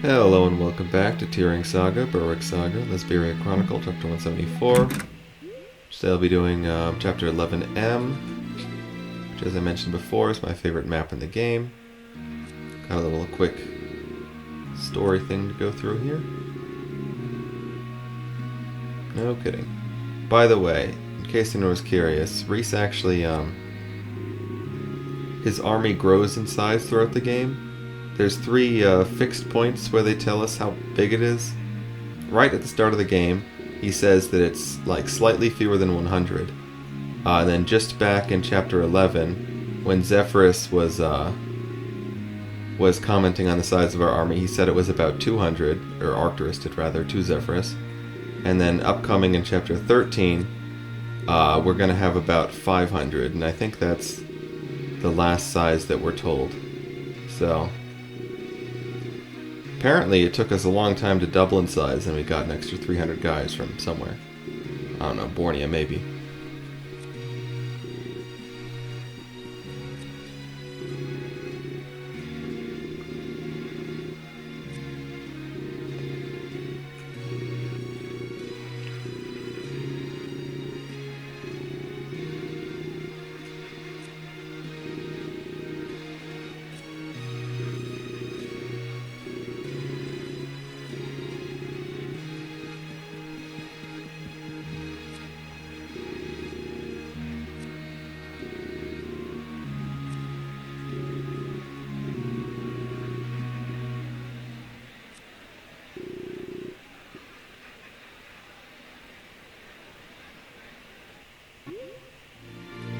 Hello and welcome back to Tearing Saga, Berwick Saga, Lesbia Chronicle, Chapter 174. Today I'll be doing Chapter 11M, which as I mentioned before is my favorite map in the game. Got a little quick story thing to go through here. No kidding. By the way, in case anyone was curious, Reese actually, his army grows in size throughout the game. There's three fixed points where they tell us how big it is. Right at the start of the game, he says that it's like slightly fewer than 100. And then just back in Chapter 11, when Zephyrus was commenting on the size of our army, he said it was about 200, or Arcturus did rather, to Zephyrus. And then upcoming in Chapter 13, we're going to have about 500, and I think that's the last size that we're told. So apparently it took us a long time to double in size, and we got an extra 300 guys from somewhere. I don't know, Borneo maybe.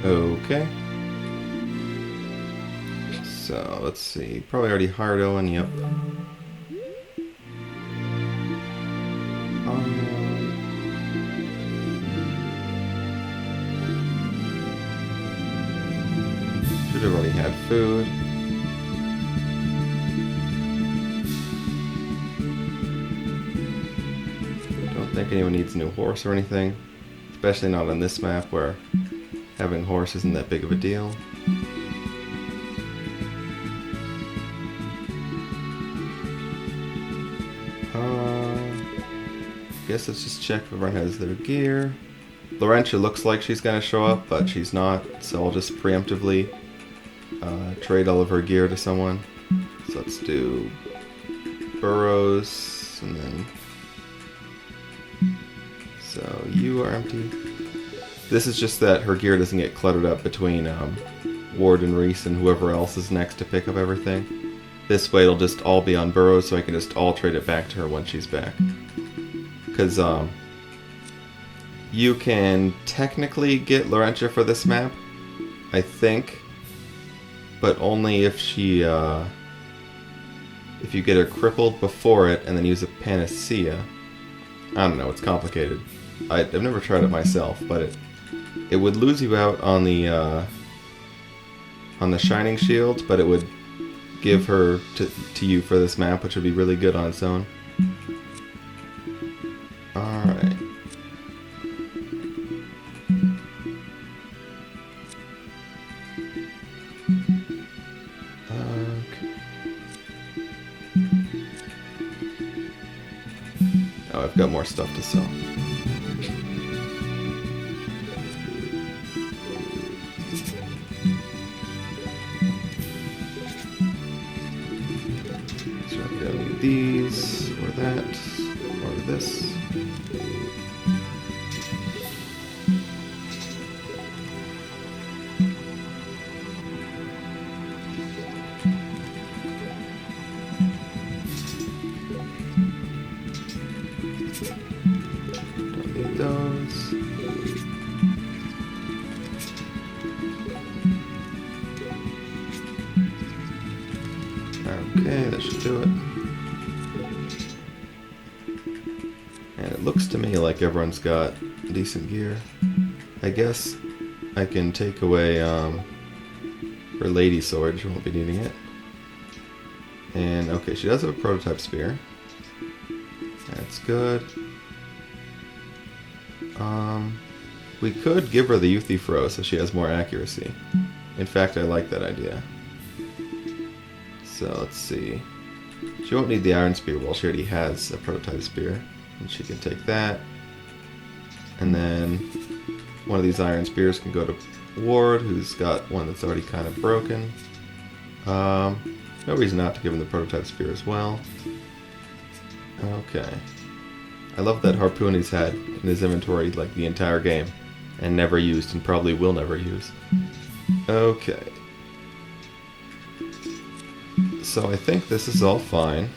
Okay. So, let's see. Probably already hired Owen, yep. Should have already had food. Don't think anyone needs a new horse or anything. Especially not on this map where having a horse isn't that big of a deal. Guess let's just check if everyone has their gear. Laurentia looks like she's going to show up, but she's not, so I'll just preemptively trade all of her gear to someone. So let's do Burroughs, and then... So you are empty. This is just that her gear doesn't get cluttered up between Ward and Reese and whoever else is next to pick up everything. This way it'll just all be on Burroughs, so I can just all trade it back to her when she's back. Because you can technically get Laurentia for this map, I think, but only if she, if you get her crippled before it and then use a panacea. I don't know, it's complicated. I've never tried it myself, but it would lose you out on the Shining Shield, but it would give her to you for this map, which would be really good on its own. Alright. Okay. Oh, I've got more stuff to sell. These, or that, or this. Don't need those. Okay, that should do it. And it looks to me like everyone's got decent gear. I guess I can take away her lady sword, she won't be needing it. And okay, she does have a prototype spear. That's good. We could give her the Euthyphro so she has more accuracy. In fact, I like that idea. So let's see. She won't need the iron spear. Well, she already has a prototype spear. And she can take that. And then one of these iron spears can go to Ward, who's got one that's already kind of broken. No reason not to give him the prototype spear as well. Okay. I love that harpoon he's had in his inventory like the entire game. And never used, and probably will never use. Okay. So I think this is all fine.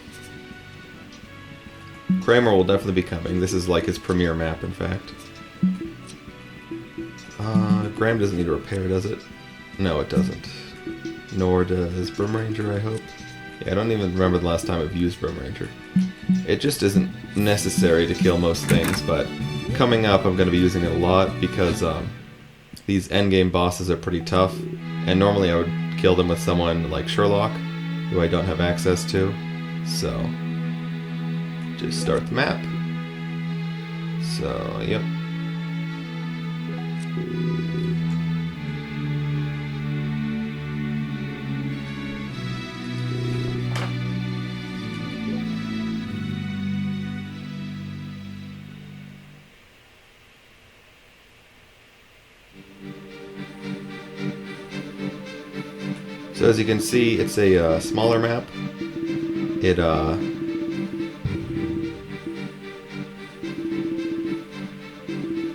Kramer will definitely be coming. This is like his premiere map, in fact. Graham doesn't need a repair, does it? No, it doesn't. Nor does Brim Ranger, I hope. Yeah, I don't even remember the last time I've used Brim Ranger. It just isn't necessary to kill most things, but coming up I'm going to be using it a lot because these endgame bosses are pretty tough, and normally I would kill them with someone like Sherlock, who I don't have access to, so just start the map. So, yep. So as you can see, it's a smaller map.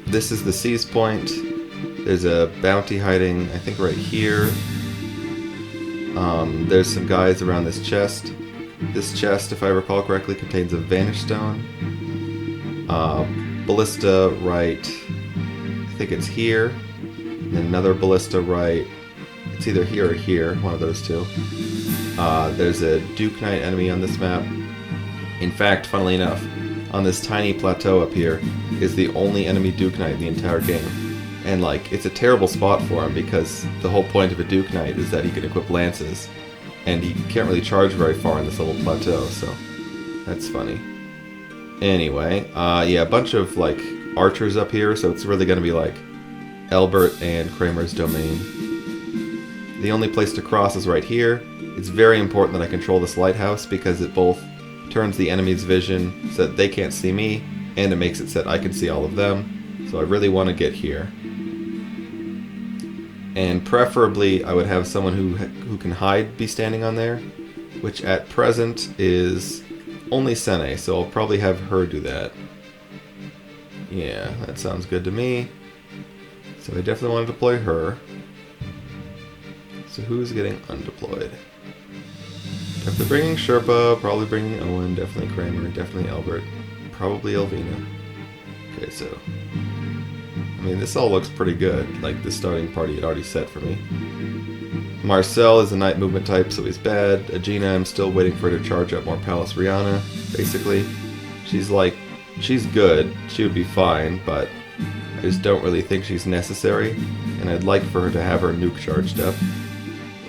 This is the seize point. There's a bounty hiding, I think, right here. There's some guys around this chest. This chest, if I recall correctly, contains a Vanish Stone. Ballista right, I think it's here. And then another Ballista right. It's either here or here, one of those two. There's a Duke Knight enemy on this map. In fact, funnily enough, on this tiny plateau up here is the only enemy Duke Knight in the entire game. And like, it's a terrible spot for him because the whole point of a Duke Knight is that he can equip lances. And he can't really charge very far on this little plateau, so that's funny. Anyway, yeah, a bunch of like archers up here, so it's really going to be like Albert and Kramer's domain. The only place to cross is right here. It's very important that I control this lighthouse because it both turns the enemy's vision so that they can't see me, and it makes it so that I can see all of them. So I really want to get here. And preferably I would have someone who can hide be standing on there, which at present is only Sene, so I'll probably have her do that. Yeah, that sounds good to me. So I definitely want to deploy her. So who's getting undeployed? Definitely bringing Sherpa, probably bringing Owen, definitely Kramer, definitely Albert, probably Elvina. Okay, so I mean, this all looks pretty good. Like, the starting party had already set for me. Marcel is a night movement type, so he's bad. Aegina, I'm still waiting for her to charge up more Pallas Rihanna, basically. She's good. She would be fine, but I just don't really think she's necessary. And I'd like for her to have her nuke charged up.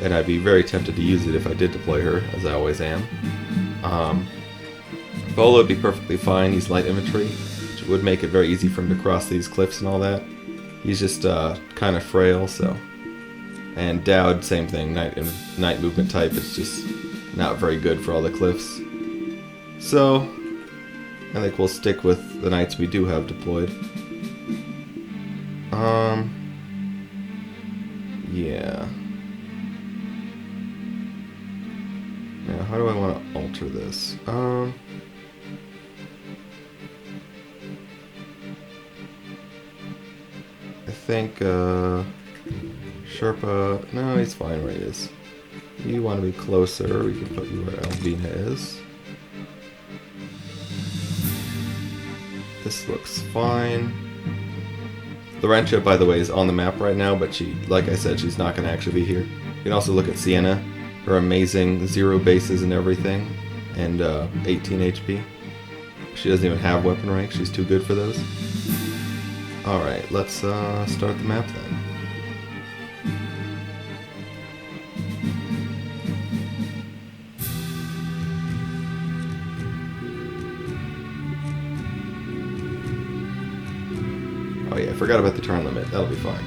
And I'd be very tempted to use it if I did deploy her, as I always am. Volo would be perfectly fine. He's light infantry, which would make it very easy for him to cross these cliffs and all that. He's just kind of frail, so. And Dowd, same thing, night movement type. It's just not very good for all the cliffs. So, I think we'll stick with the knights we do have deployed. Yeah. Now, how do I want to alter this? I think, Sherpa... No, he's fine where he is. You want to be closer, we can put you where Elvina is. This looks fine. Laurentia, by the way, is on the map right now, but she, like I said, she's not going to actually be here. You can also look at Sienna. Her amazing 0 bases and everything, and 18 HP. She doesn't even have weapon rank, she's too good for those. Alright, let's start the map then. Oh yeah, I forgot about the turn limit, that'll be fine.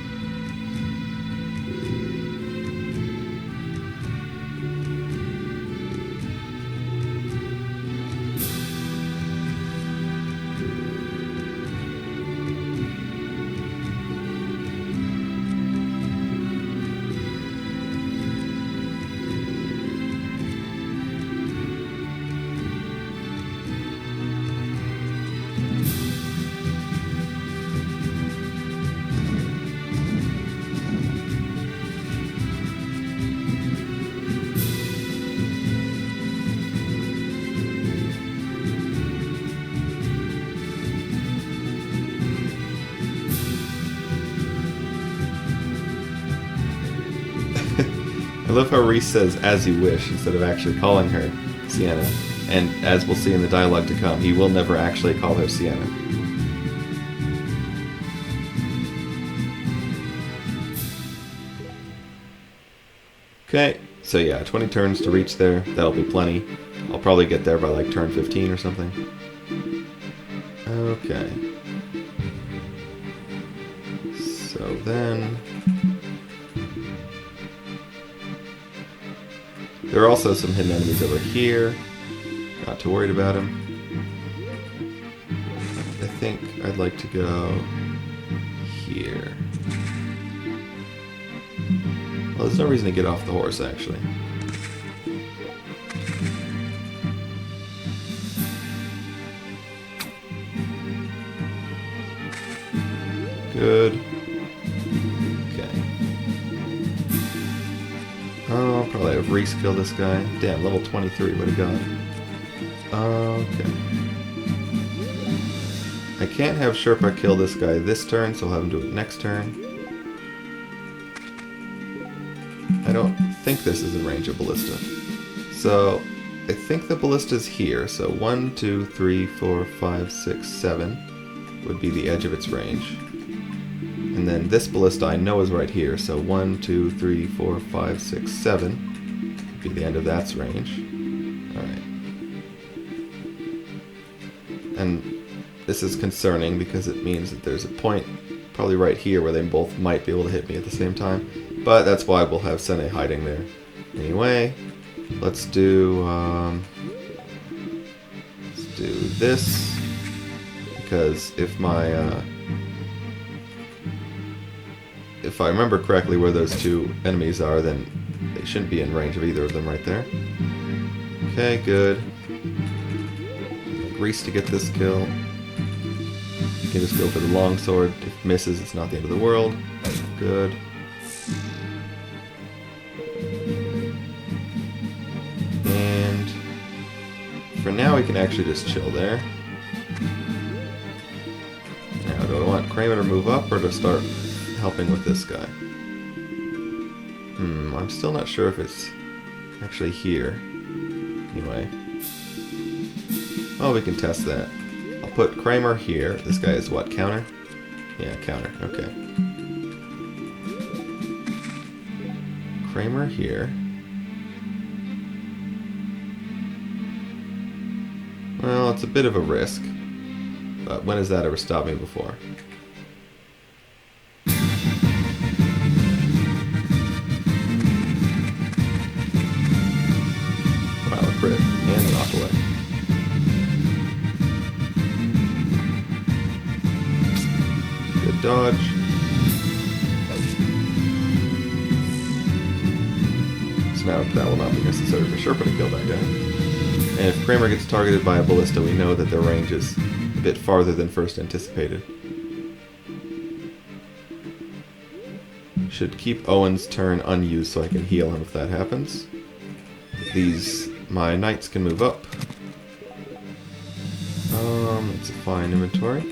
I love how Reese says, as you wish, instead of actually calling her Sienna. And as we'll see in the dialogue to come, he will never actually call her Sienna. Okay, so yeah, 20 turns to reach there. That'll be plenty. I'll probably get there by like turn 15 or something. Okay. So then... there are also some hidden enemies over here. Not too worried about them. I think I'd like to go here. Well, there's no reason to get off the horse, actually. Good. Okay. Oh, I'll probably have Reese kill this guy. Damn, level 23, what a god. Okay. I can't have Sherpa kill this guy this turn, so I'll have him do it next turn. I don't think this is in range of Ballista. So, I think the Ballista's here, so 1, 2, 3, 4, 5, 6, 7 would be the edge of its range. And then this Ballista I know is right here, so 1, 2, 3, 4, 5, 6, 7 would be the end of that's range. Alright. And this is concerning because it means that there's a point probably right here where they both might be able to hit me at the same time. But that's why we'll have Sene hiding there. Anyway, let's do this, because if I remember correctly where those two enemies are, then they shouldn't be in range of either of them right there. Okay, good. Reese to get this kill. You can just go for the longsword. If it misses, it's not the end of the world. Good. And for now, we can actually just chill there. Now, do I want Kramer to move up or to start helping with this guy? I'm still not sure if it's actually here. Anyway. Oh, we can test that. I'll put Kramer here. This guy is what, counter? Yeah, counter. Okay. Kramer here. Well, it's a bit of a risk. But when has that ever stopped me before? Wow, a crit. And a knock away. Good dodge. So now that will not be necessary for Sherpa to kill that guy. And if Kramer gets targeted by a ballista, we know that their range is a bit farther than first anticipated. Should keep Owen's turn unused so I can heal him if that happens. My knights can move up. It's a fine inventory.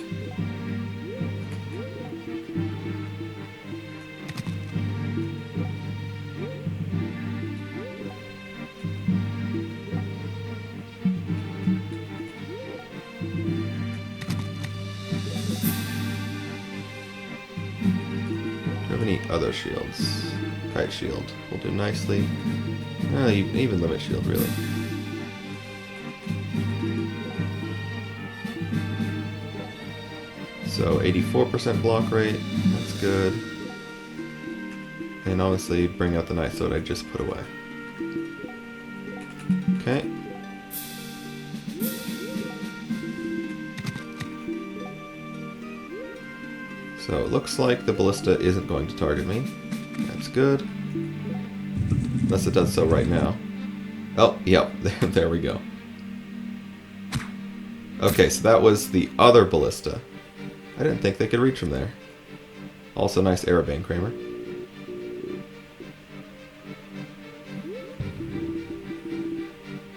Other shields. Kite shield will do nicely. Even limit shield, really. So 84% block rate, that's good. And obviously bring out the knife sword I just put away. Okay. So it looks like the ballista isn't going to target me. That's good. Unless it does so right now. Oh, yep, there we go. Okay, so that was the other ballista. I didn't think they could reach from there. Also nice Arabane, Kramer.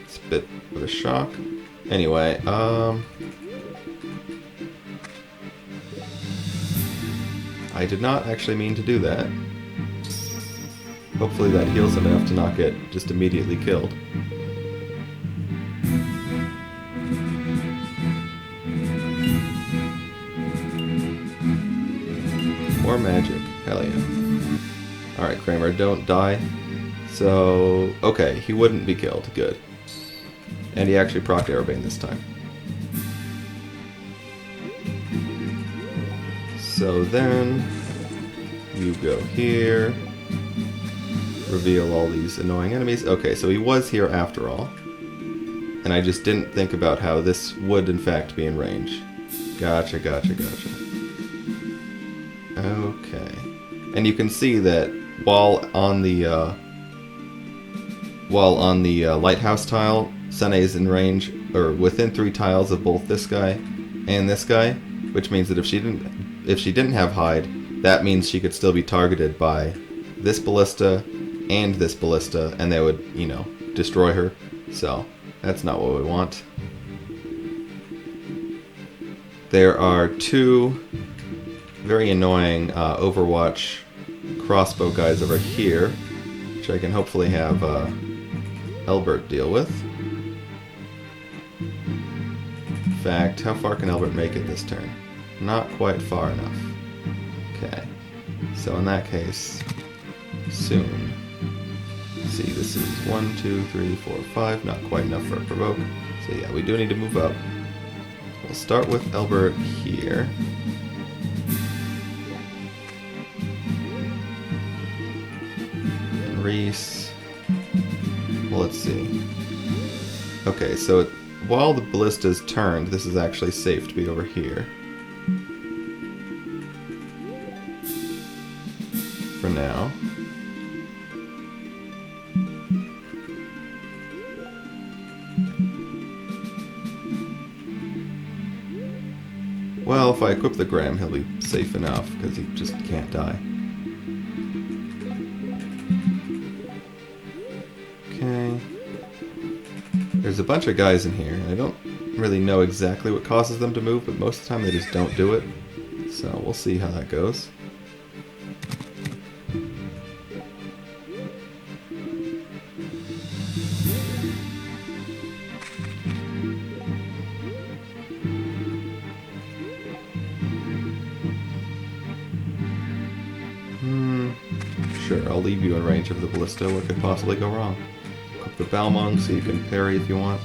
It's a bit of a shock. Anyway, I did not actually mean to do that. Hopefully that heals him enough to not get just immediately killed. More magic. Hell yeah. Alright, Kramer, don't die. So, okay, he wouldn't be killed. Good. And he actually procced Aerbane this time. So then, you go here. Reveal all these annoying enemies. Okay, so he was here after all. And I just didn't think about how this would in fact be in range. Gotcha, gotcha, gotcha. Okay. And you can see that while on the lighthouse tile, Sene is in range, or within 3 tiles of both this guy and this guy, which means that if she didn't have hide, that means she could still be targeted by this ballista and this ballista, and they would, you know, destroy her. So that's not what we want. There are 2 very annoying Overwatch crossbow guys over here, which I can hopefully have Elbert deal with. In fact, how far can Elbert make it this turn? Not quite far enough. Okay, so in that case, soon. Let's see, this is 1, 2, 3, 4, 5, not quite enough for a provoke. So yeah, we do need to move up. We'll start with Elbert here. And Reese. Well, let's see. Okay, so while the ballista's turned, this is actually safe to be over here. For now. Well, if I equip the Graham, he'll be safe enough, because he just can't die. Okay. There's a bunch of guys in here, and I don't really know exactly what causes them to move, but most of the time they just don't do it. So we'll see how that goes. Sure, I'll leave you in range of the ballista. What could possibly go wrong? Equip the Balmung so you can parry if you want.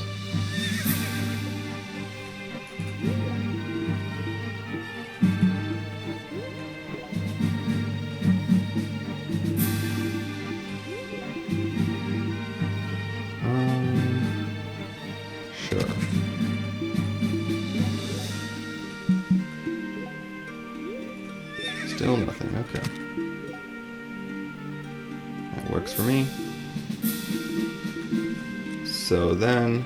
Sure. Still nothing, okay. Works for me. So then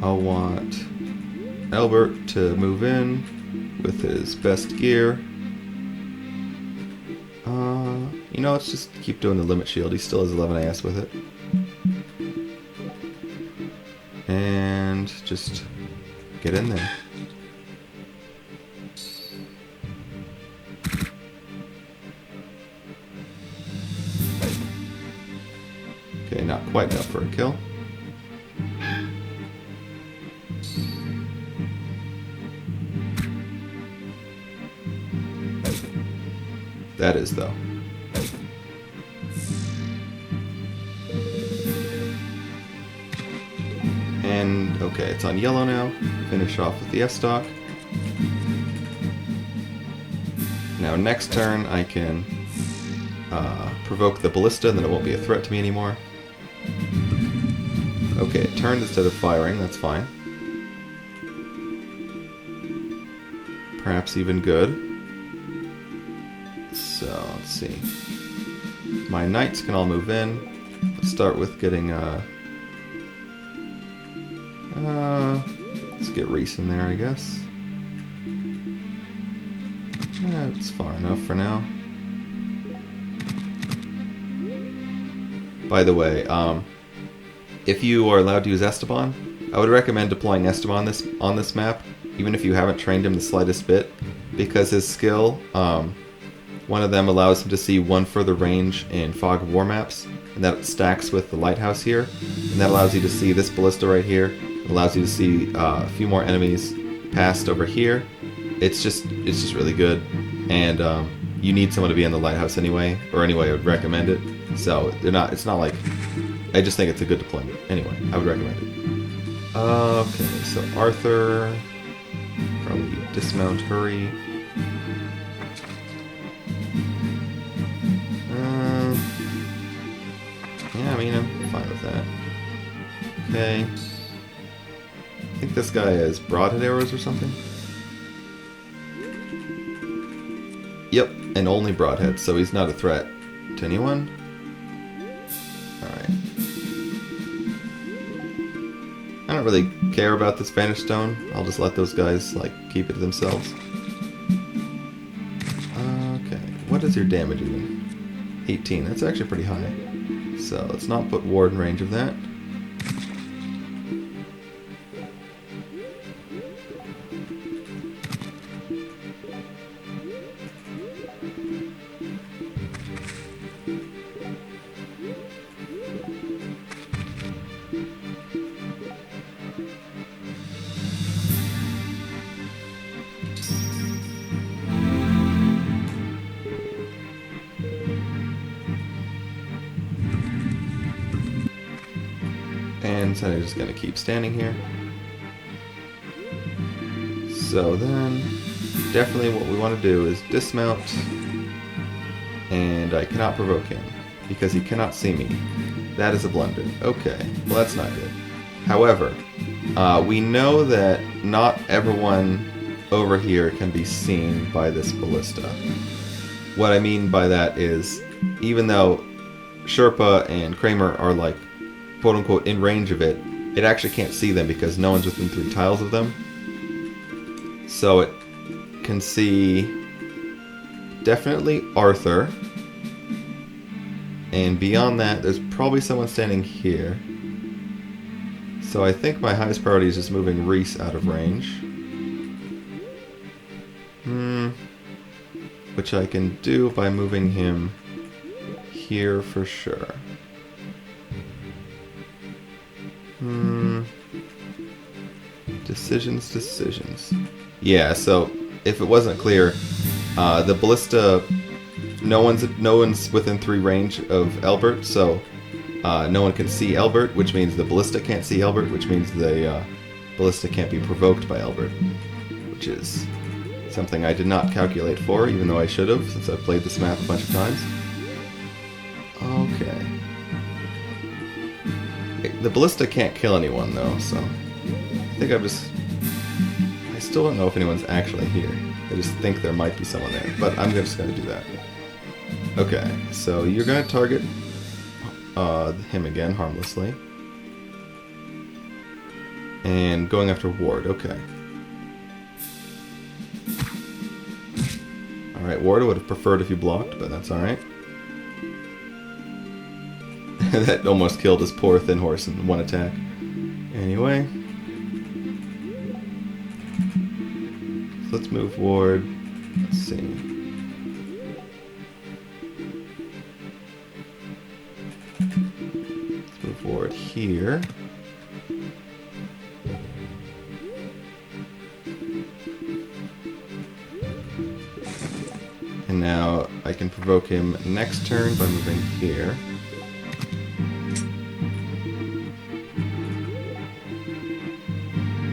I'll want Albert to move in with his best gear. You know, let's just keep doing the limit shield. He still has 11 AS with it. And just get in there. Okay, not quite enough for a kill. That is, though. And, okay, it's on yellow now. Finish off with the S-Stock. Now, next turn, I can provoke the ballista, and then it won't be a threat to me anymore. Okay, it turned instead of firing, that's fine. Perhaps even good. So, let's see. My knights can all move in. Let's start with getting, let's get Reese in there, I guess. It's far enough for now. By the way, if you are allowed to use Esteban, I would recommend deploying Esteban on this map, even if you haven't trained him the slightest bit, because his skill, one of them allows him to see one further range in Fog of War maps, and that stacks with the lighthouse here, and that allows you to see this ballista right here. It allows you to see a few more enemies past over here. It's just really good, and you need someone to be in the lighthouse anyway, or anyway I would recommend it. So it's not like, I just think it's a good deployment. Anyway, I would recommend it. Okay, so Arthur, probably dismount, hurry. Yeah, I mean, I'm fine with that. Okay. I think this guy has broadhead arrows or something. Yep, and only broadhead, so he's not a threat to anyone. Alright. I don't really care about this Vanish Stone. I'll just let those guys, like, keep it to themselves. Okay, what is your damage even? 18, that's actually pretty high. So let's not put Ward in range of that. And so I'm just going to keep standing here. So then, definitely what we want to do is dismount, and I cannot provoke him, because he cannot see me. That is a blunder. Okay, well that's not good. However, we know that not everyone over here can be seen by this ballista. What I mean by that is, even though Sherpa and Kramer are like, quote-unquote, in range of it, it actually can't see them because no one's within 3 tiles of them. So it can see definitely Arthur, and beyond that there's probably someone standing here. So I think my highest priority is just moving Reese out of range. Which I can do by moving him here for sure. Decisions. Yeah, so if it wasn't clear, the ballista, no one's within 3 range of Albert, so no one can see Albert, which means the ballista can't see Albert, which means the ballista can't be provoked by Albert, which is something I did not calculate for, even though I should have, since I've played this map a bunch of times. Okay. The ballista can't kill anyone, though, so I think I still don't know if anyone's actually here. I just think there might be someone there, but I'm just going to do that. Okay, so you're going to target him again, harmlessly. And going after Ward, okay. Alright, Ward would have preferred if you blocked, but that's alright. That almost killed his poor thin horse in one attack. Anyway. So let's move Ward. Let's see. Let's move Ward here. And now I can provoke him next turn by moving here.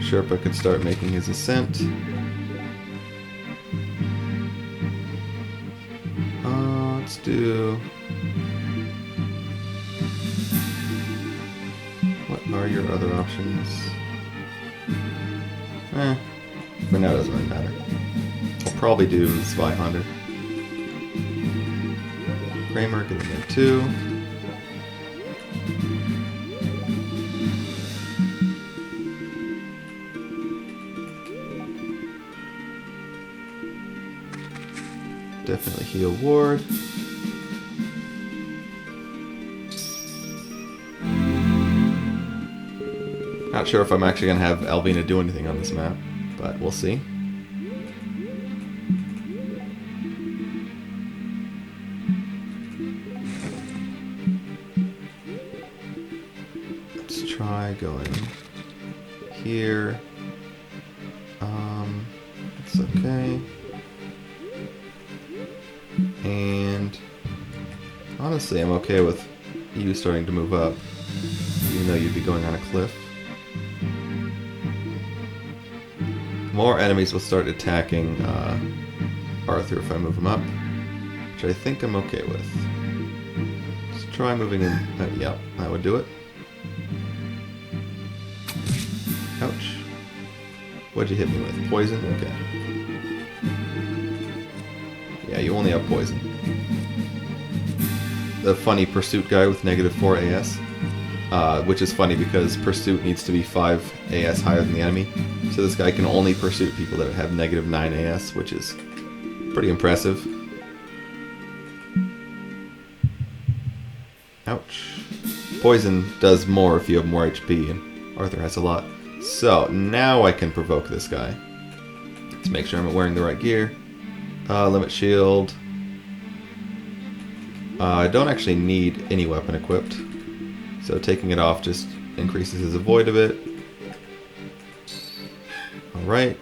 Sherpa could start making his ascent. Let's do... What are your other options? For now it doesn't really matter. I'll probably do Spy Hunter. Kramer, get in there too. Definitely heal Ward. Not sure if I'm actually going to have Alvina do anything on this map, but we'll see. Let's try going here. It's okay. And honestly, I'm okay with you starting to move up, even though you'd be going on a cliff. More enemies will start attacking Arthur if I move him up, which I think I'm okay with. Let's try moving in. Yep, that would do it. Ouch. What'd you hit me with? Poison? Okay. Yeah, you only have poison. The funny pursuit guy with -4 AS. Which is funny because pursuit needs to be 5 AS higher than the enemy. So this guy can only pursue people that have -9 AS, which is pretty impressive. Ouch. Poison does more if you have more HP, and Arthur has a lot. So, now I can provoke this guy. Let's make sure I'm wearing the right gear. Limit shield. I don't actually need any weapon equipped. So taking it off just increases his avoid a bit. Alright.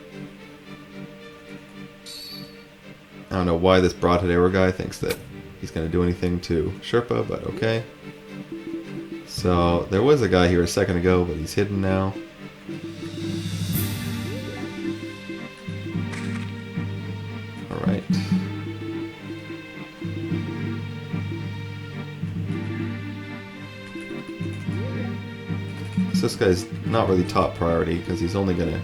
I don't know why this broadhead arrow guy thinks that he's going to do anything to Sherpa, but okay. So there was a guy here a second ago, but he's hidden now. Alright. So this guy's not really top priority because he's only going to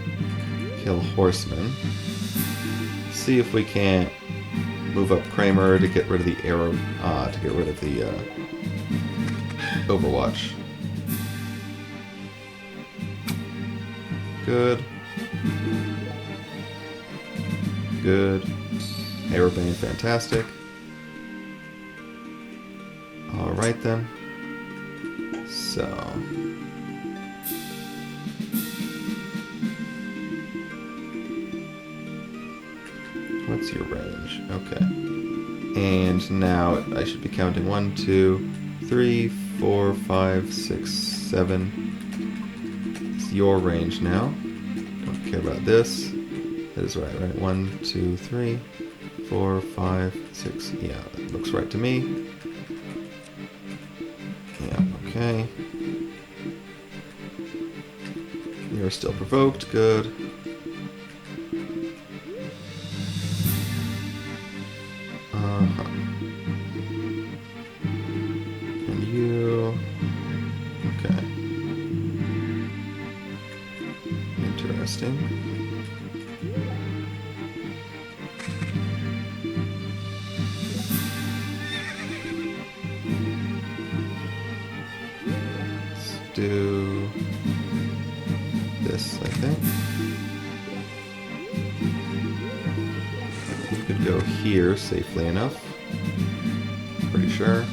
kill horsemen. See if we can't move up Kramer to get rid of the arrow, to get rid of the Overwatch. Good. Good. Aerobane, fantastic. Alright then. So. What's your range? Okay. And now I should be counting 1, 2, 3, 4, 5, 6, 7. It's your range now. Don't care about this. That is right? 1, 2, 3, 4, 5, 6. Yeah, that looks right to me. Yeah, okay. You're still provoked. Good. And you... Okay. Interesting. Let's do this, I think. You could go here safely enough. Pretty sure.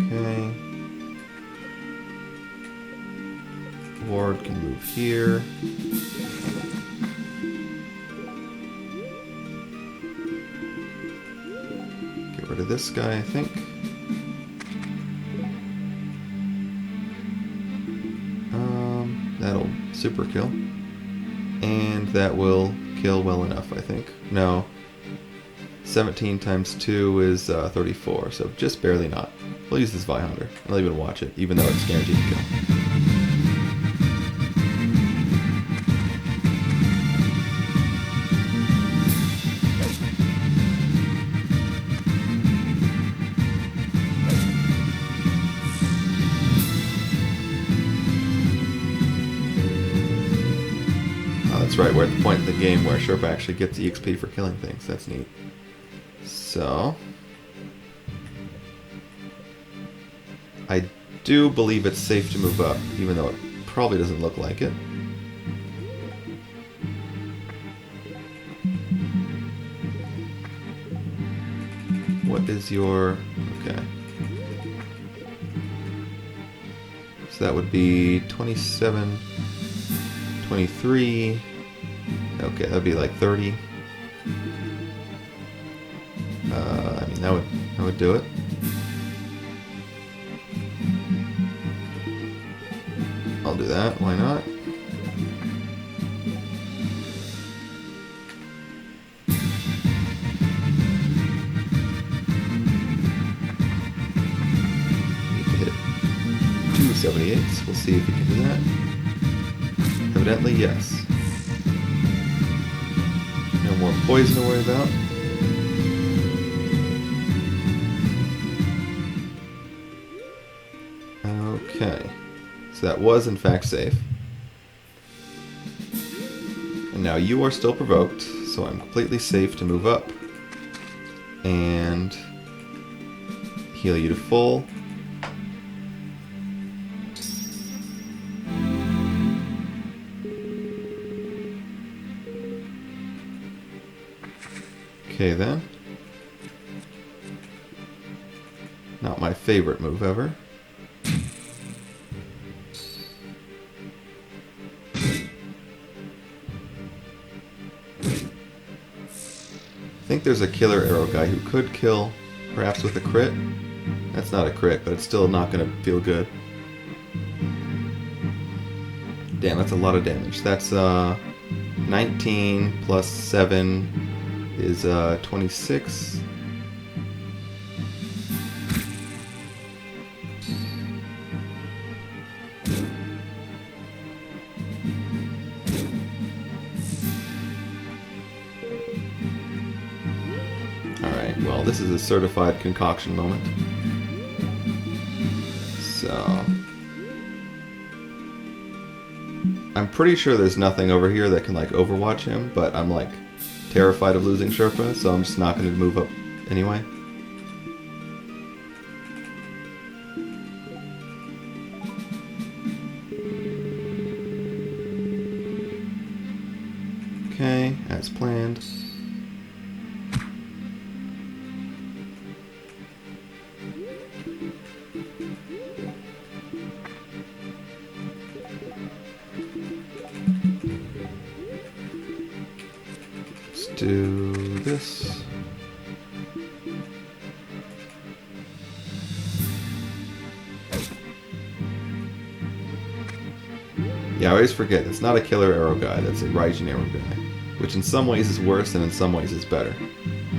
Okay. Ward can move here. Get rid of this guy, I think. That'll super kill. And that will kill well enough, I think. No. 17 times 2 is 34, so just barely not. We'll use this Vihunter. I'll even watch it, even though it's guaranteed to kill. That's right, we're at the point in the game where Sherpa actually gets EXP for killing things. That's neat. So... I do believe it's safe to move up, even though it probably doesn't look like it. What is your... Okay. So that would be 27... 23. Okay, that'd be like 30. I mean, that would do it. I'll do that. Why not? Need to hit 278s. We'll see if we can do that. Evidently, yes. No more poison to worry about. Okay. So that was in fact safe. And now you are still provoked, so I'm completely safe to move up and heal you to full. Okay then. Not my favorite move ever. I think there's a killer arrow guy who could kill, perhaps with a crit. That's not a crit, but it's still not going to feel good. Damn, that's a lot of damage. That's 19 plus 7 is 26. Well, this is a certified concoction moment. So I'm pretty sure there's nothing over here that can like overwatch him, but I'm like terrified of losing Sherpa, so I'm just not going to move up anyway. Okay, as planned. Do this. Yeah, I always forget. It's not a killer arrow guy. That's a Raijin arrow guy, which in some ways is worse and in some ways is better.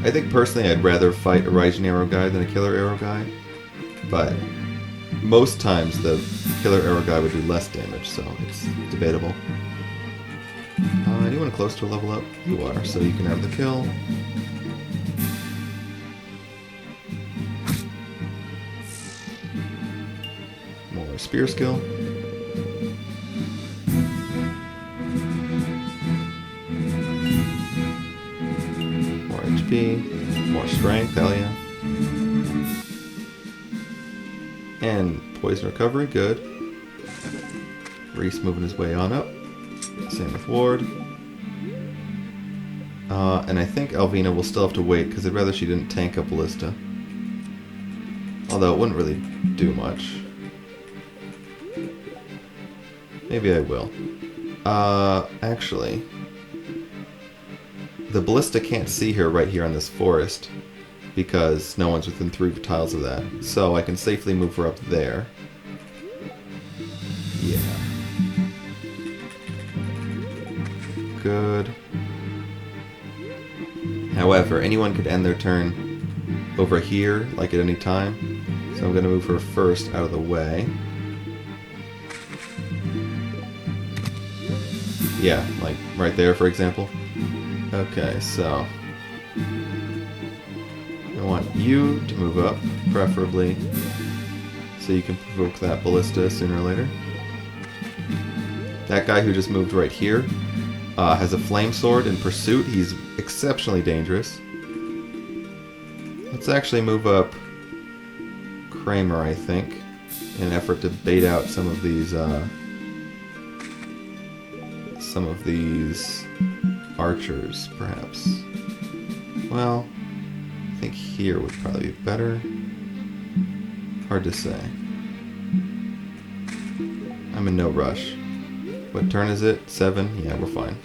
I think personally I'd rather fight a Raijin arrow guy than a killer arrow guy, but most times the killer arrow guy would do less damage, so it's debatable. Anyone close to a level up? You are, so you can have the kill. More spear skill. More HP. More strength, hell yeah. And poison recovery, good. Reese moving his way on up. Same with Ward. And I think Alvina will still have to wait because I'd rather she didn't tank a ballista. Although it wouldn't really do much. Maybe I will. Actually, the ballista can't see her right here on this forest because no one's within 3 tiles of that. So I can safely move her up there. Yeah. Good. However, anyone could end their turn over here, like at any time. So I'm going to move her first out of the way. Yeah, like right there, for example. Okay, so I want you to move up, preferably, so you can provoke that ballista sooner or later. That guy who just moved right here has a flame sword in pursuit. He's exceptionally dangerous. Let's actually move up Kramer, I think, in an effort to bait out some of these archers, perhaps. Well, I think here would probably be better. Hard to say. I'm in no rush. What turn is it? 7? Yeah, we're fine.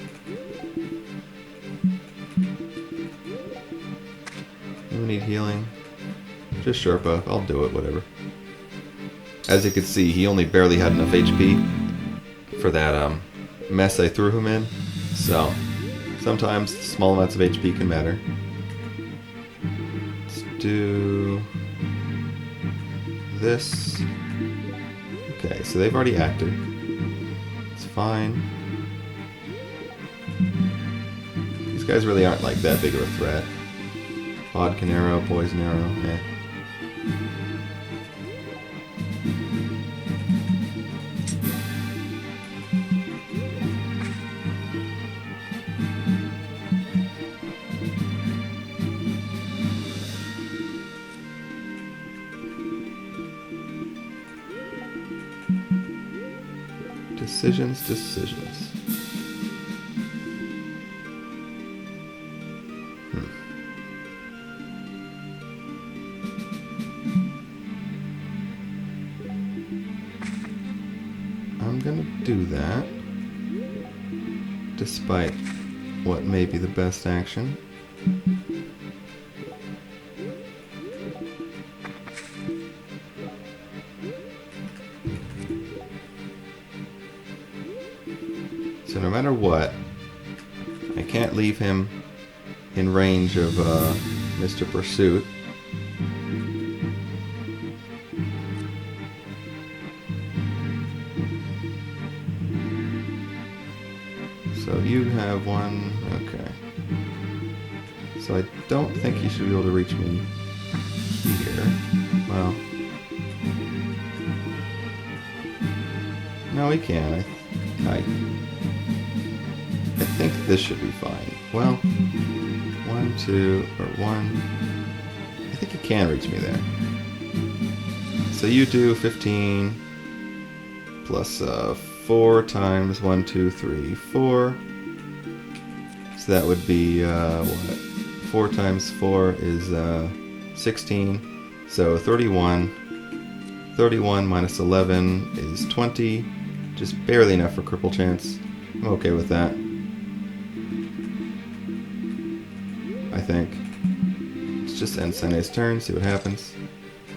You need healing? Just Sherpa. I'll do it, whatever. As you can see, he only barely had enough HP for that mess I threw him in. So, sometimes small amounts of HP can matter. Let's do this. Okay, so they've already acted. It's fine. These guys really aren't like that big of a threat. Vodka arrow, poison arrow, eh. Decisions. I'm gonna do that, despite what may be the best action. So no matter what, I can't leave him in range of Mr. Pursuit. So you have one, okay. So I don't think he should be able to reach me here. Well, no, he can. I think this should be fine. Well, 1, 2, or 1. I think he can reach me there. So you do 15 plus 4 times 1, 2, 3, 4. So that would be, what? 4 times 4 is 16. So 31. 31 minus 11 is 20. Just barely enough for cripple chance. I'm okay with that. I think. Let's just end Sunday's turn, see what happens.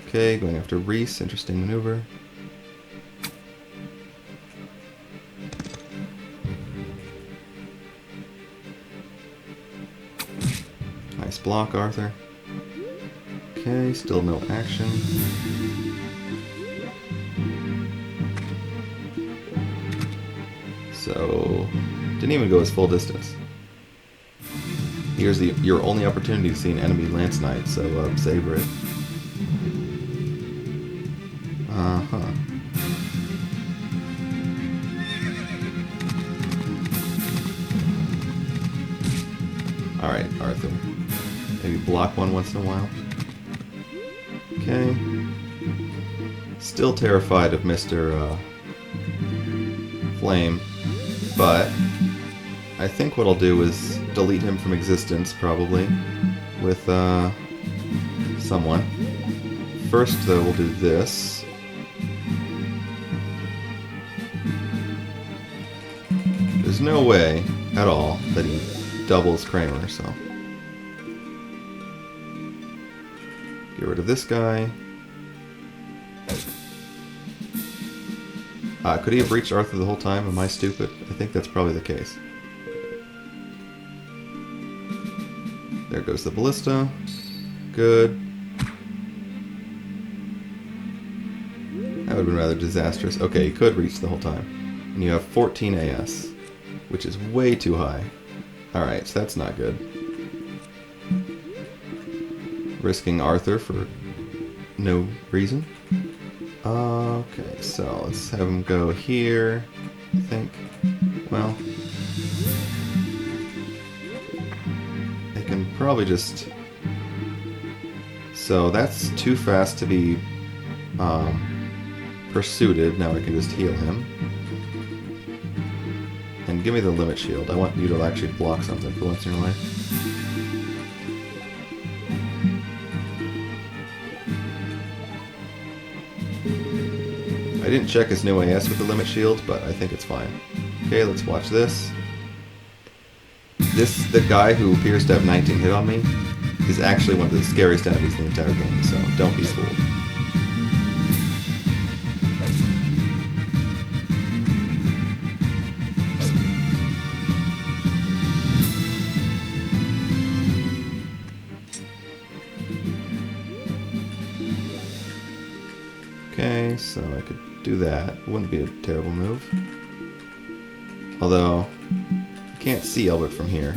Okay, going after Reese. Interesting maneuver. Nice block, Arthur. Okay, still no action. So, didn't even go his full distance. Here's your only opportunity to see an enemy Lance Knight, so savor it. Uh-huh. Alright, Arthur. Maybe block one once in a while. Okay. Still terrified of Mr. Flame, but I think what I'll do is delete him from existence, probably, with someone. First, though, we'll do this. There's no way at all that he doubles Kramer, so. Get rid of this guy. Could he have reached Arthur the whole time? Am I stupid? I think that's probably the case. There goes the ballista. Good. That would have been rather disastrous. Okay, he could reach the whole time. And you have 14 AS, which is way too high. Alright, so that's not good. Risking Arthur for no reason. Okay, so let's have him go here, I think. Well, I can probably just... So that's too fast to be pursued. Now I can just heal him. And give me the limit shield. I want you to actually block something for once in your life. I didn't check his new AS with the limit shield, but I think it's fine. Okay, let's watch this. The guy who appears to have 19 hit on me is actually one of the scariest enemies in the entire game, so don't be fooled. Okay, so I could do that. Wouldn't be a terrible move. Although, I can't see Albert from here.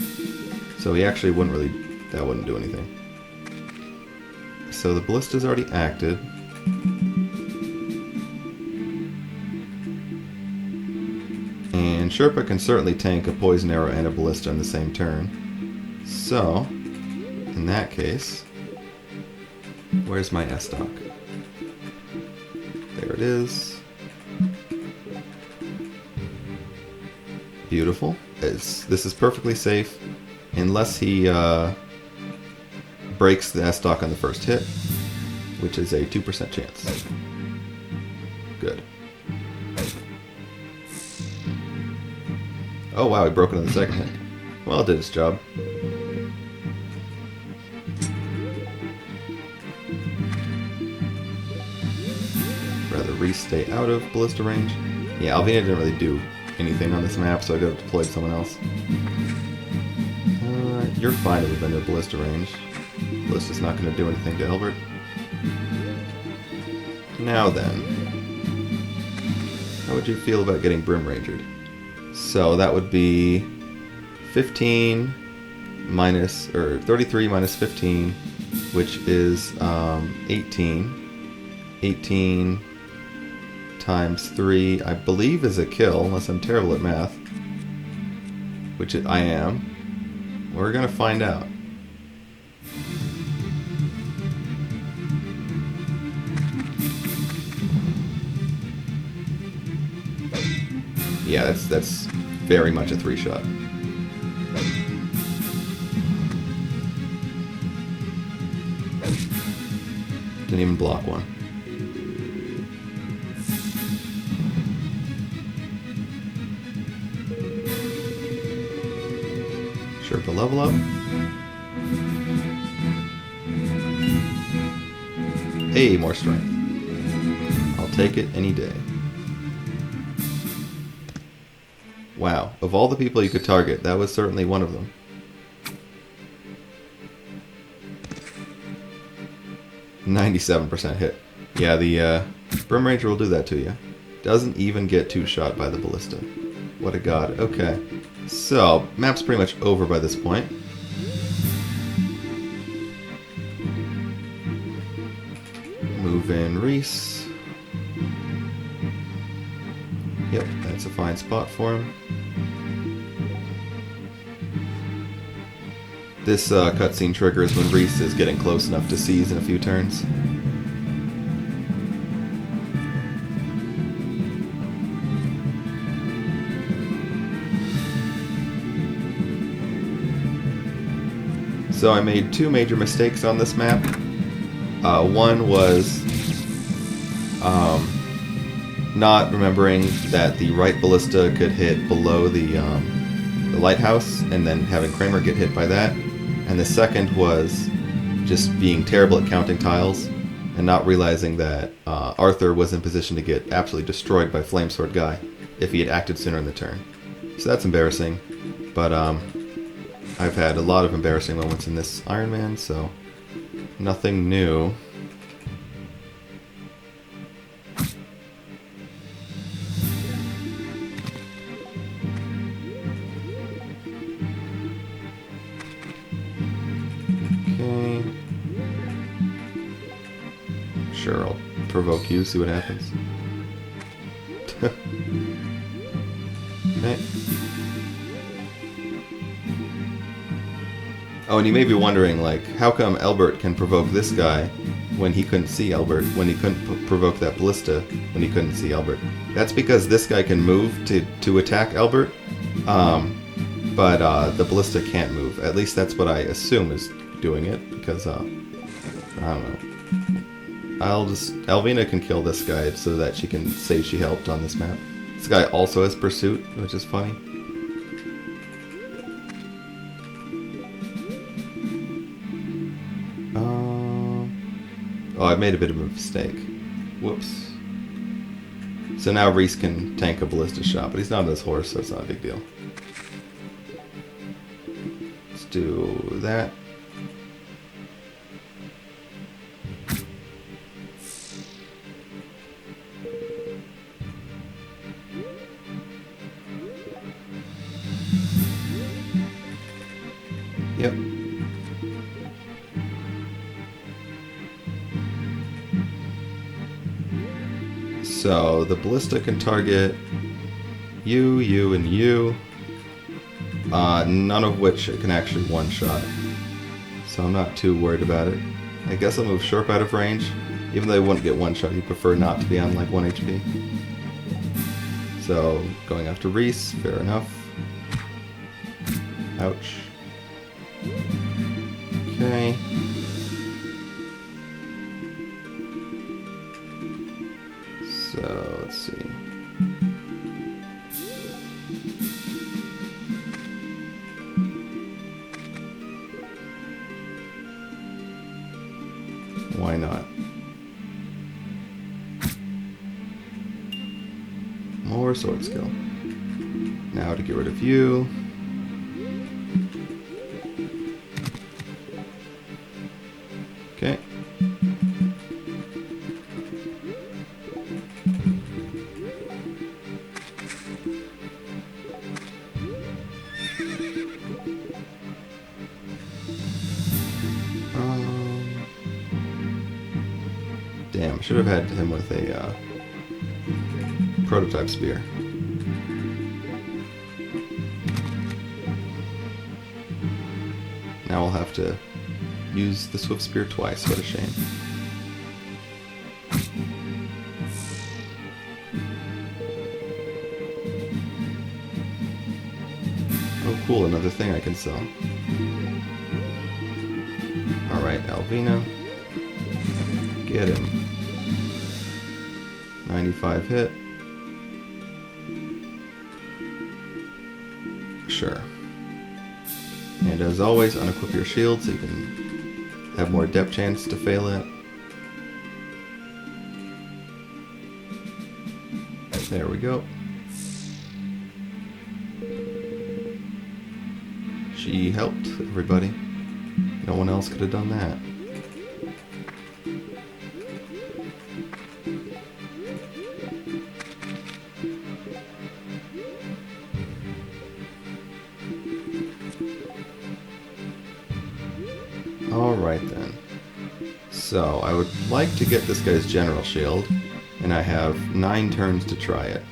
So he actually wouldn't really... that wouldn't do anything. So the ballista's already acted. And Sherpa can certainly tank a poison arrow and a ballista in the same turn. So, in that case... where's my S-Stock? There it is. Beautiful. This is perfectly safe, unless he breaks the S-Stock on the first hit, which is a 2% chance. Good. Oh wow, he broke it on the second hit. Well, it did its job. Rather Reese stay out of ballista range. Yeah, Alvina didn't really do anything on this map, so I could have deployed someone else. You're fine within the ballista range. Ballista's not going to do anything to Albert. Now then, how would you feel about getting Brim Rangered? So that would be 15 minus, or 33 minus 15, which is 18. 18 times 3, I believe, is a kill, unless I'm terrible at math. Which I am. We're gonna find out. Yeah, that's very much a 3-shot. Didn't even block one. Sherpa level up. Hey, more strength. I'll take it any day. Wow, of all the people you could target, that was certainly one of them. 97% hit. Yeah, the Brim Ranger will do that to you. Doesn't even get 2-shot by the ballista. What a god. Okay. So, map's pretty much over by this point. Move in Reese. Yep, that's a fine spot for him. This cutscene triggers when Reese is getting close enough to seize in a few turns. So I made 2 major mistakes on this map. One was not remembering that the right ballista could hit below the lighthouse, and then having Kramer get hit by that. And the second was just being terrible at counting tiles and not realizing that Arthur was in position to get absolutely destroyed by Flamesword Guy if he had acted sooner in the turn. So that's embarrassing, but I've had a lot of embarrassing moments in this Ironman, so nothing new. Okay. Sure, I'll provoke you, see what happens. Okay. Oh, and you may be wondering, like, how come Albert can provoke this guy when he couldn't see Albert, when he couldn't provoke that ballista when he couldn't see Albert? That's because this guy can move to attack Albert, but the ballista can't move. At least that's what I assume is doing it, because, I don't know. Alvina can kill this guy so that she can say she helped on this map. This guy also has pursuit, which is funny. Oh, I made a bit of a mistake. Whoops. So now Reese can tank a ballista shot, but he's not on his horse, so it's not a big deal. Let's do that. Yep. So the ballista can target you, you, and you. None of which it can actually one-shot. So I'm not too worried about it. I guess I'll move Sharp out of range. Even though he wouldn't get one-shot, he'd prefer not to be on like 1 HP. So going after Reese, fair enough. Ouch. Okay. So, let's see. Why not? More sword skill. Now to get rid of you. Okay. Damn, should have had him with a prototype spear. Now I'll have to use the swift spear twice. What a shame. Oh cool, another thing I can sell. Alright, Alvina. Get him. 95 hit. Sure. And as always, unequip your shield so you can have more depth chance to fail it. There we go. She helped everybody. No one else could have done that. Alright then. So, I would like to get this guy's general shield, and I have 9 turns to try it.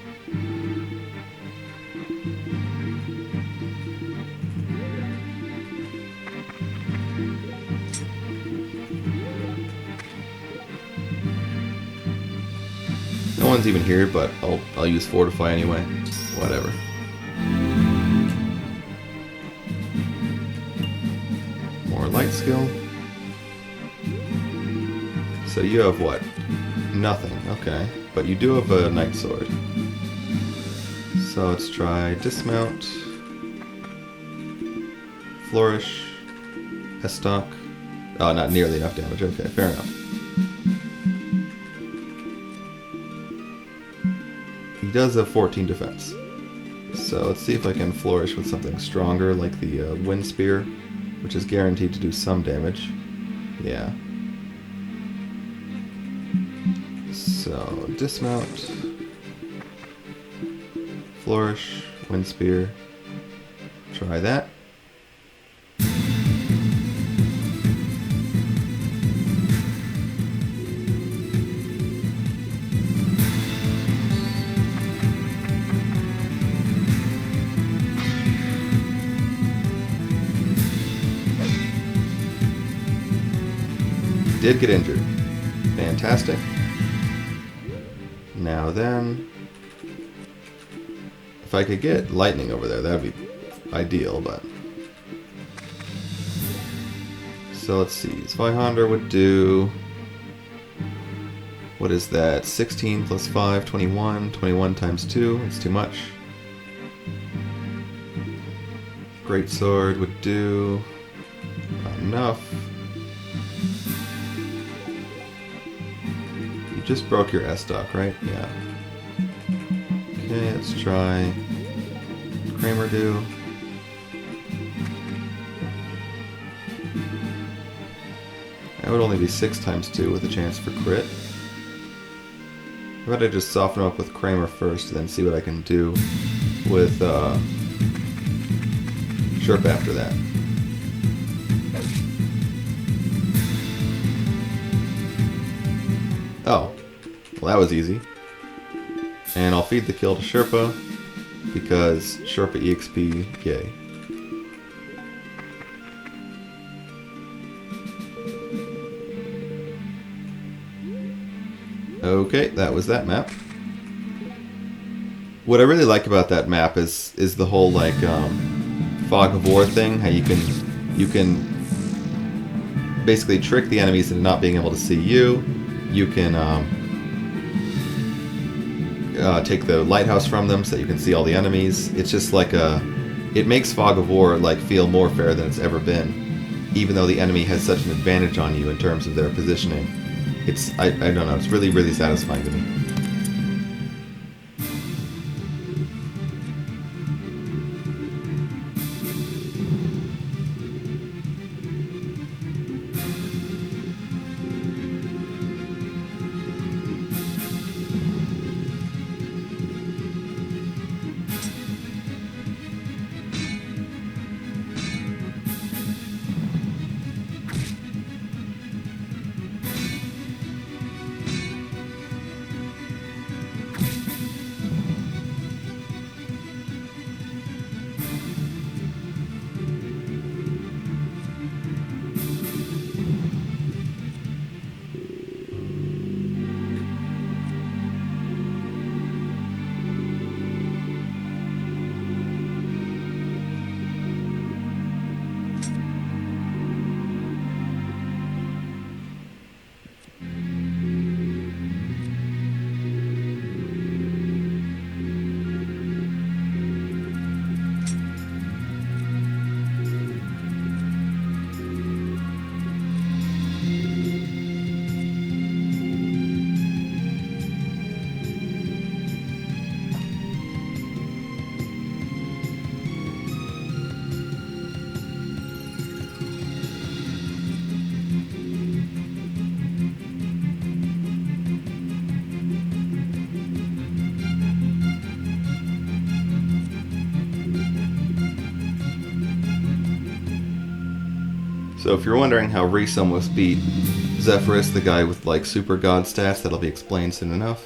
No one's even here, but I'll use Fortify anyway. Whatever. Light skill. So you have what? Nothing. Okay. But you do have a Knight Sword. So let's try Dismount. Flourish. Estoc. Oh, not nearly enough damage. Okay, fair enough. He does have 14 defense. So let's see if I can flourish with something stronger like the Wind Spear, which is guaranteed to do some damage. Yeah. So, dismount. Flourish. Wind Spear. Try that. Did get injured. Fantastic. Now then, if I could get lightning over there, that would be ideal, but... So let's see, Zweihander would do What is that? 16 plus 5, 21. 21 times 2. It's too much. Great sword would do not enough. You just broke your S-Dock, right? Yeah. Okay, let's try Kramer do. That would only be 6 times 2 with a chance for crit. How about I just soften up with Kramer first, then see what I can do with Sherp after that. Oh, well that was easy. And I'll feed the kill to Sherpa, because Sherpa EXP, yay. Okay, that was that map. What I really like about that map is the whole like fog of war thing. How you can basically trick the enemies into not being able to see you. You can take the lighthouse from them so that you can see all the enemies. It's just like it makes fog of war like feel more fair than it's ever been, even though the enemy has such an advantage on you in terms of their positioning. I don't know, it's really, really satisfying to me. So if you're wondering how Reese almost beat Zephyrus, the guy with like super god stats, that'll be explained soon enough.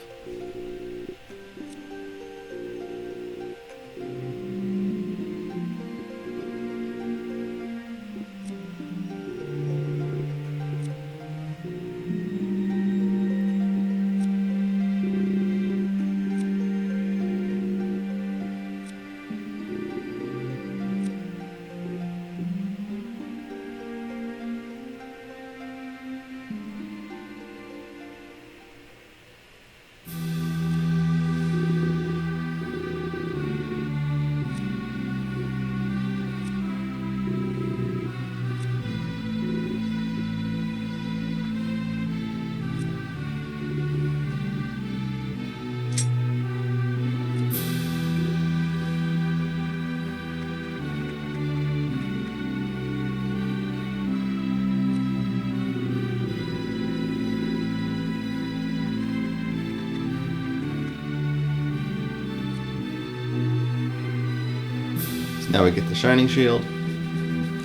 Now we get the Shining Shield.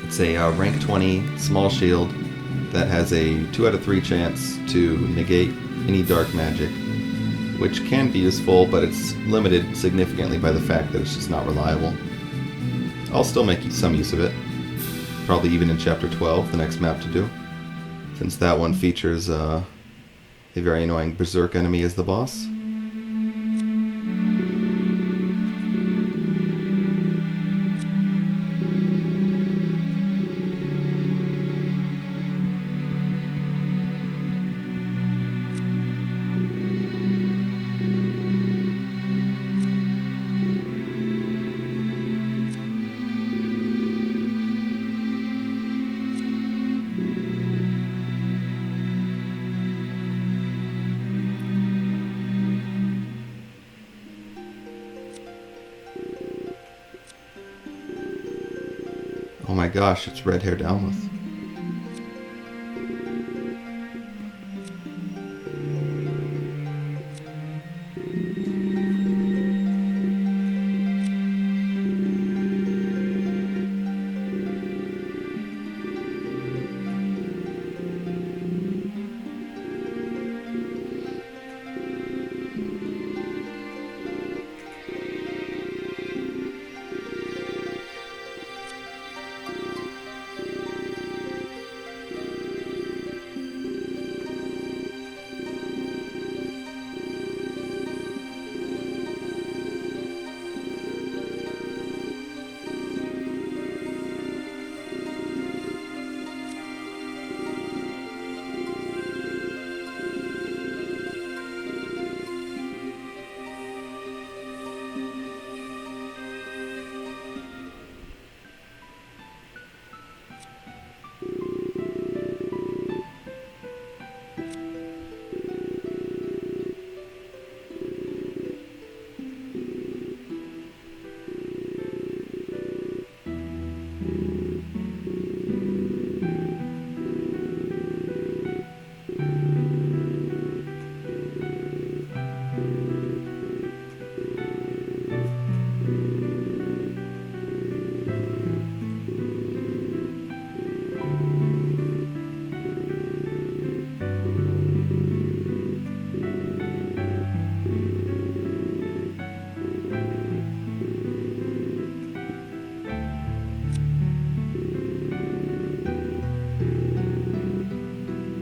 It's a rank 20 small shield that has a 2 out of 3 chance to negate any dark magic, which can be useful, but it's limited significantly by the fact that it's just not reliable. I'll still make some use of it, probably even in Chapter 12, the next map to do, since that one features a very annoying Berserk enemy as the boss. my gosh, it's red-haired Elmeth.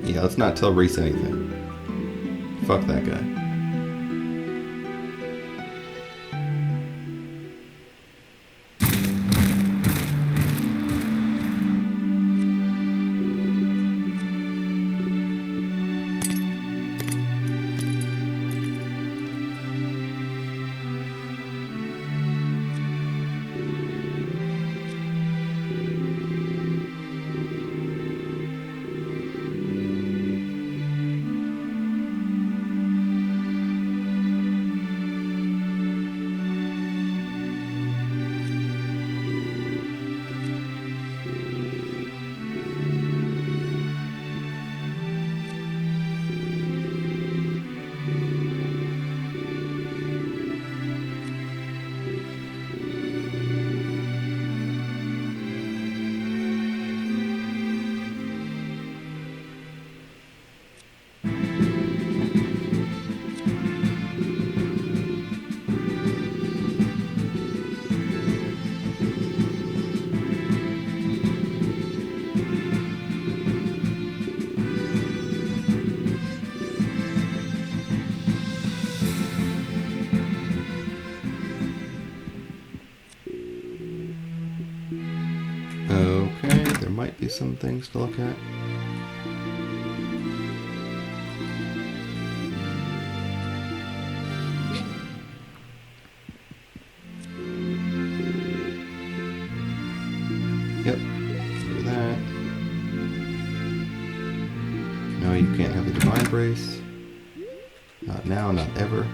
Yeah, let's not tell Reese anything. Fuck that guy. Okay, there might be some things to look at. Yep, do that. No, you can't have the Divine Brace. Not now, not ever.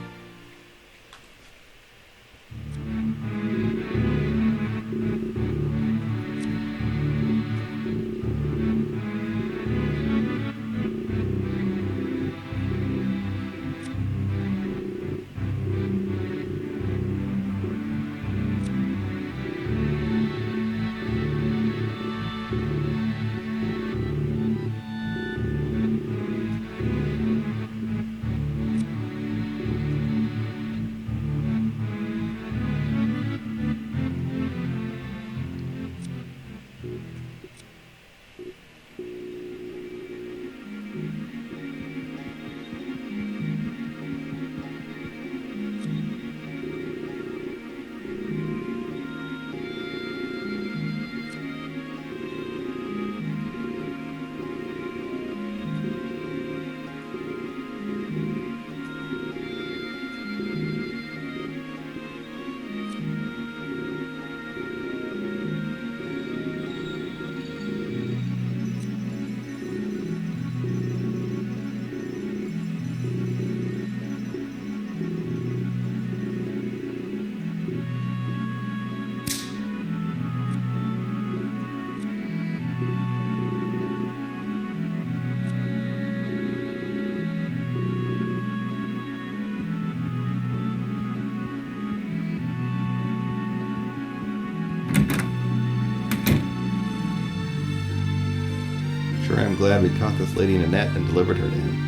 glad we caught this lady in a net and delivered her to him.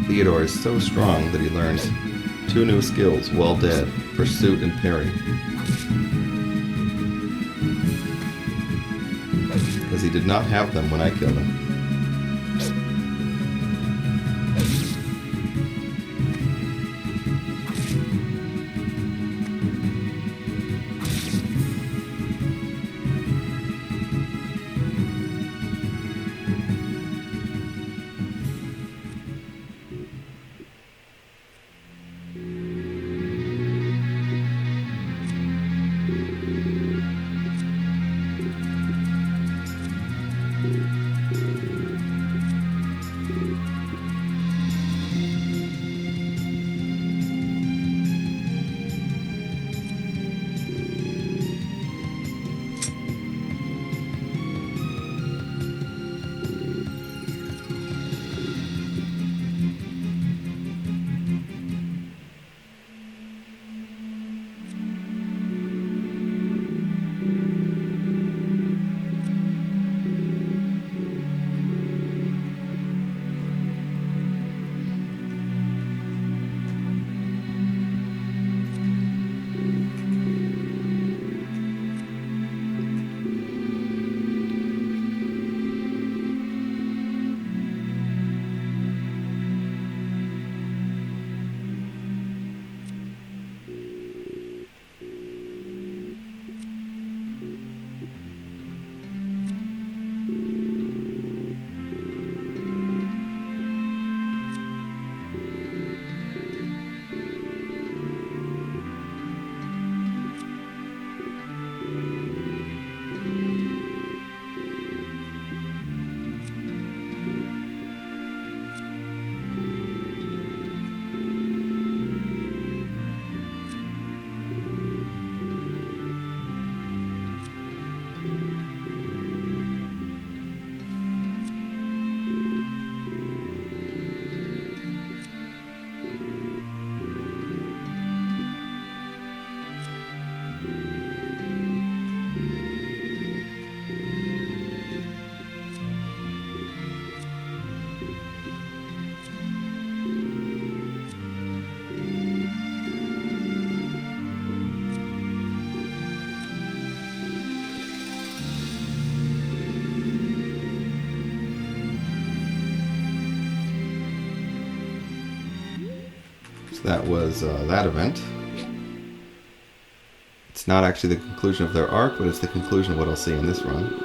Theodore is so strong that he learns 2 new skills while dead, pursuit and parry. Because he did not have them when I killed him. So that was that event. It's not actually the conclusion of their arc, but it's the conclusion of what I'll see in this run.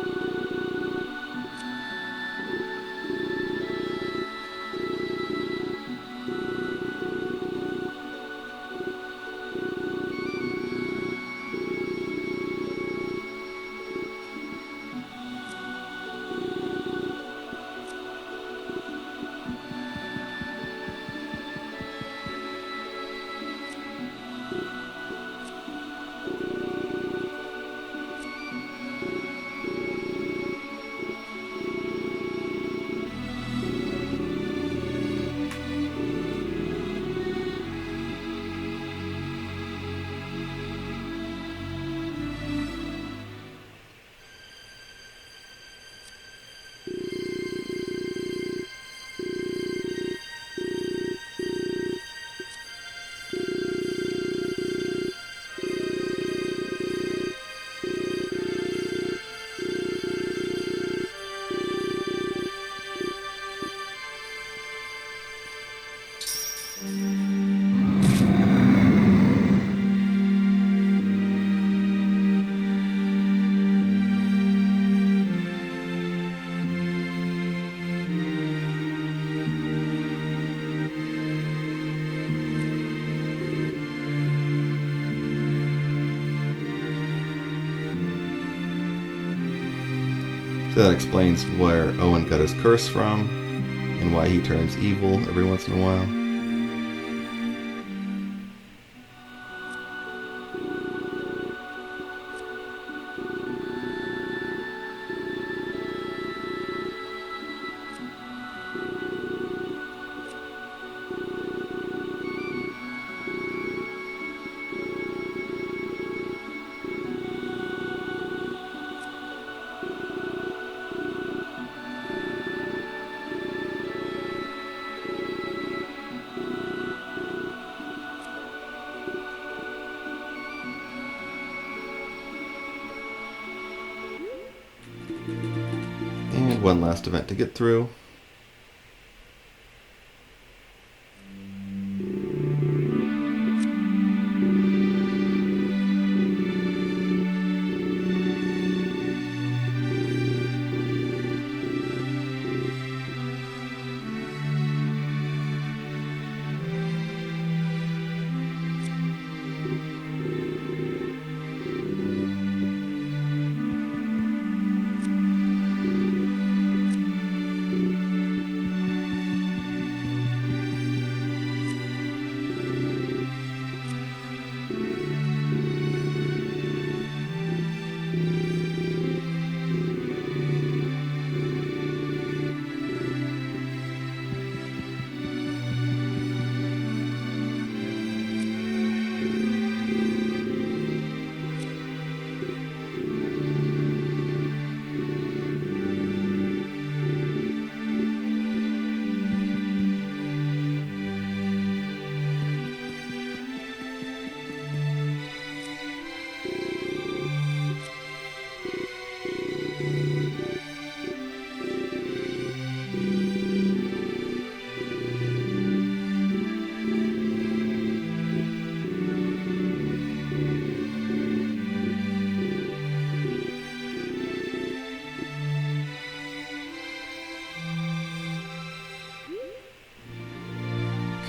So that explains where Owen got his curse from, and why he turns evil every once in a while. And one last event to get through.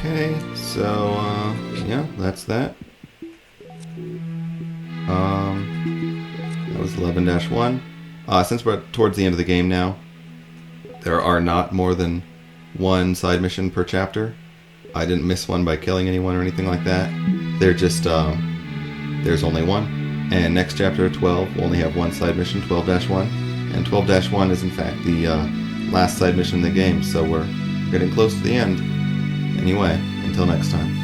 Okay, so, yeah, that's that. That was 11-1. Since we're towards the end of the game now, there are not more than one side mission per chapter. I didn't miss one by killing anyone or anything like that. They're just, there's only one. And next chapter, 12, will only have one side mission, 12-1. And 12-1 is in fact the last side mission in the game, so we're getting close to the end. Anyway, until next time.